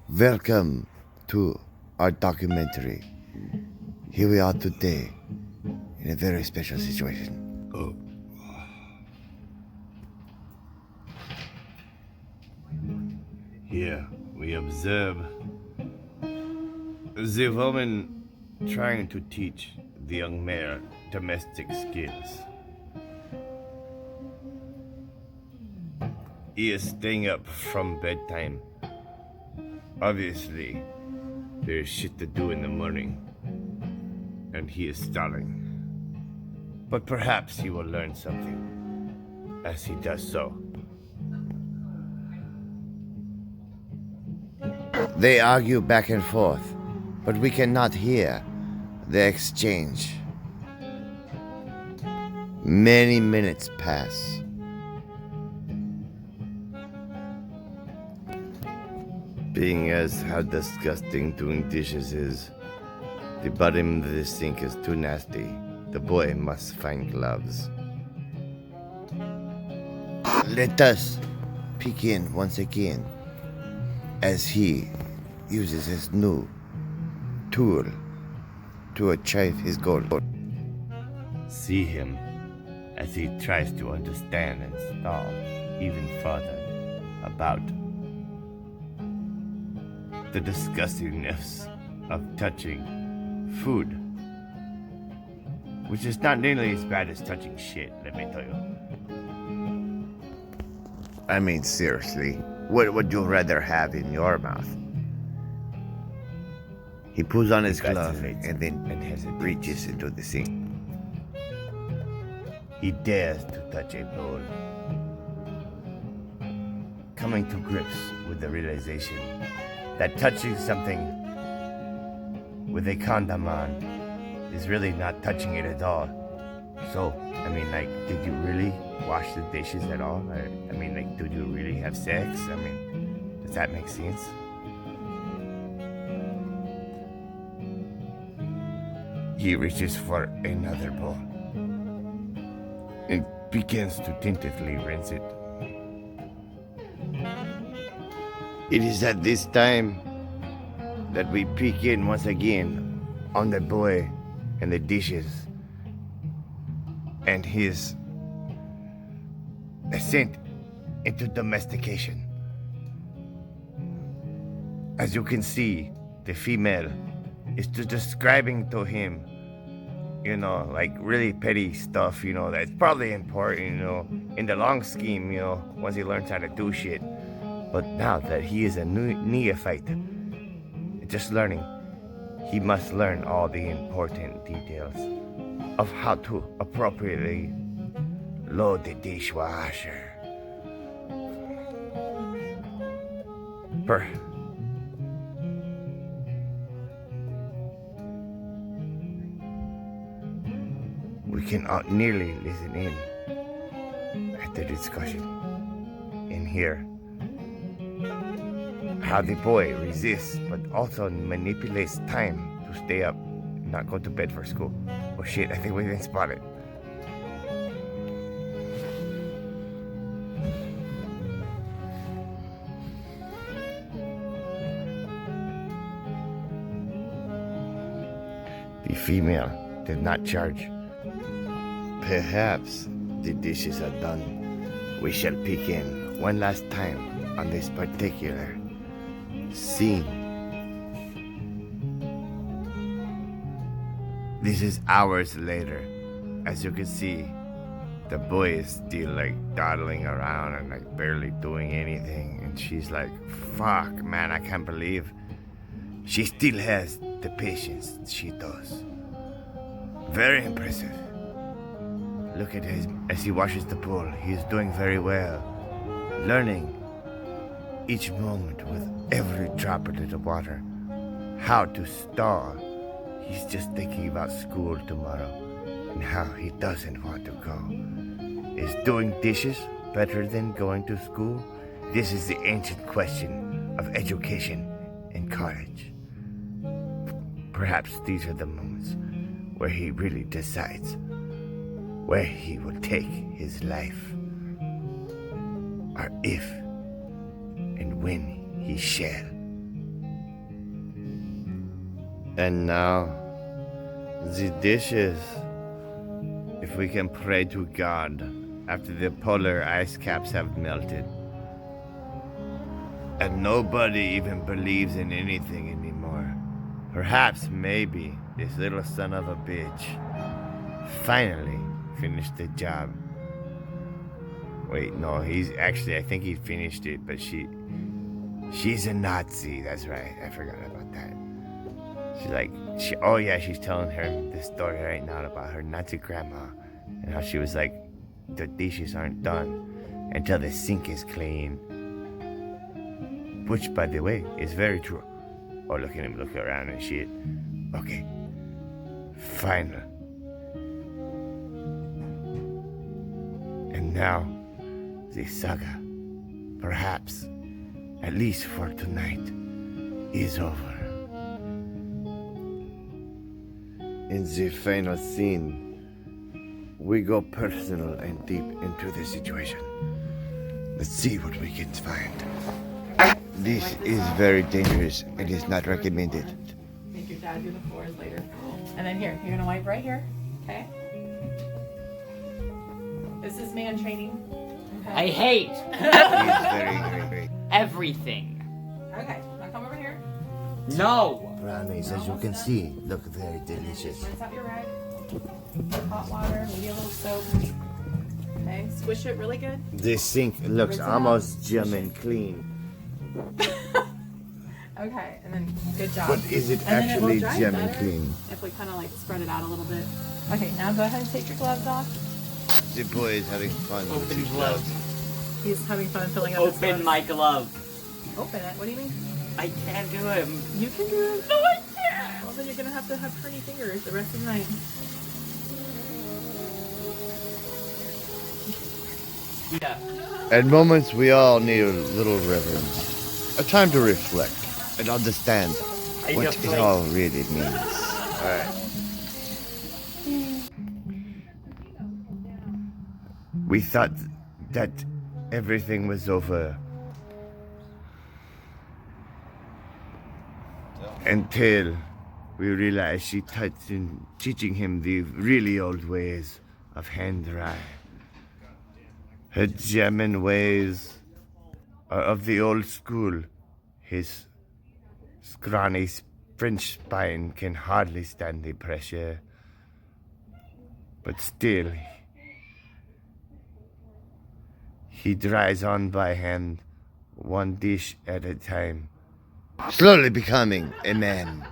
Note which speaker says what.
Speaker 1: Welcome to our documentary. Here we are today in a very special situation.
Speaker 2: Here we observe the woman trying to teach the young male domestic skills. He is staying up from bedtime. Obviously, there's shit to do in the morning, and he is stalling. But perhaps he will learn something as he does so.
Speaker 1: They argue back and forth, but we cannot hear the exchange. Many minutes pass. Being as how disgusting doing dishes is, the bottom of the sink is too nasty. The boy must find gloves. Let us peek in once again as he uses his new tool to achieve his goal.
Speaker 2: See him as he tries to understand and stall even further about the disgustingness of touching food, which is not nearly as bad as touching shit, let me tell you.
Speaker 1: I mean, seriously, what would you rather have in your mouth? He pulls on his glove and then reaches into the sink.
Speaker 2: He dares to touch a bowl, coming to grips with the realization that touching something with a condom on is really not touching it at all. So, I mean, like, did you really wash the dishes at all? Or, I mean, like, did you really have sex? I mean, does that make sense? He reaches for another bowl and begins to tentatively rinse it.
Speaker 1: It is at this time that we peek in once again on the boy and the dishes and his ascent into domestication. As you can see, the female is just describing to him, like really petty stuff, that's probably important, in the long scheme, once he learns how to do shit. But now that he is a neophyte, just learning, he must learn all the important details of how to appropriately load the dishwasher. We can nearly listen in at the discussion and hear how the boy resists but also manipulates time to stay up and not go to bed for school. Oh shit, I think we've been spotted. The female did not charge. Perhaps the dishes are done. We shall peek in one last time on this particular scene. This is hours later. As you can see, the boy is still like dawdling around and like barely doing anything. And she's like, fuck, man, I can't believe she still has the patience she does. Very impressive. Look at him as he washes the pool. He is doing very well. Learning each moment with every droplet of the water. How to stall. He's just thinking about school tomorrow and how he doesn't want to go. Is doing dishes better than going to school? This is the ancient question of education and college. Perhaps these are the moments where he really decides where he will take his life, or if and when he shall And now, the dishes. If we can pray to God after the polar ice caps have melted. And nobody even believes in anything anymore. Perhaps, maybe, this little son of a bitch finally finished the job. Wait, no, I think he finished it, but she's a Nazi, that's right, I forgot about that. She's telling her this story right now about her Nazi grandma, and how she was like, the dishes aren't done until the sink is clean. Which, by the way, is very true. Oh, look at him look around and shit. Okay. Final. And now, the saga, perhaps, at least for tonight, is over. In the final scene, we go personal and deep into the situation. Let's see what we can find. This is very dangerous. It is not recommended.
Speaker 3: Make your dad do the floors later. And then here, you're gonna wipe right here, okay? This is man training. Okay.
Speaker 4: I hate
Speaker 1: He's very
Speaker 4: everything.
Speaker 3: Okay, now come over here.
Speaker 4: No.
Speaker 2: Brownies, as you can see, look very delicious.
Speaker 3: Rinse out your rag. Hot water, maybe a little soap. Okay, squish it really good.
Speaker 1: The sink looks almost German clean.
Speaker 3: Okay, and then good job.
Speaker 1: But is it
Speaker 3: And then it will
Speaker 1: actually
Speaker 3: dry
Speaker 1: German
Speaker 3: better
Speaker 1: clean?
Speaker 3: If we kind of like spread it out a little bit. Okay, now go ahead and take your gloves off.
Speaker 1: The boy is having fun with
Speaker 4: Open
Speaker 1: his
Speaker 4: glove.
Speaker 3: He's having fun filling up his
Speaker 4: Open
Speaker 3: gloves.
Speaker 4: my glove.
Speaker 3: Open it. What do you mean?
Speaker 4: I can't do it.
Speaker 3: You can do it. No, I can't. Well, then you're gonna have to have pretty fingers the rest of the night.
Speaker 4: Yeah.
Speaker 1: At moments, we all need a little reverence. A time to reflect and understand what it all really means. Alright. We thought that everything was over. Until we realized she touched in teaching him the really old ways of hand dry. Her German ways are of the old school. His scrawny French spine can hardly stand the pressure. But still, he dries on by hand, one dish at a time, slowly becoming a man.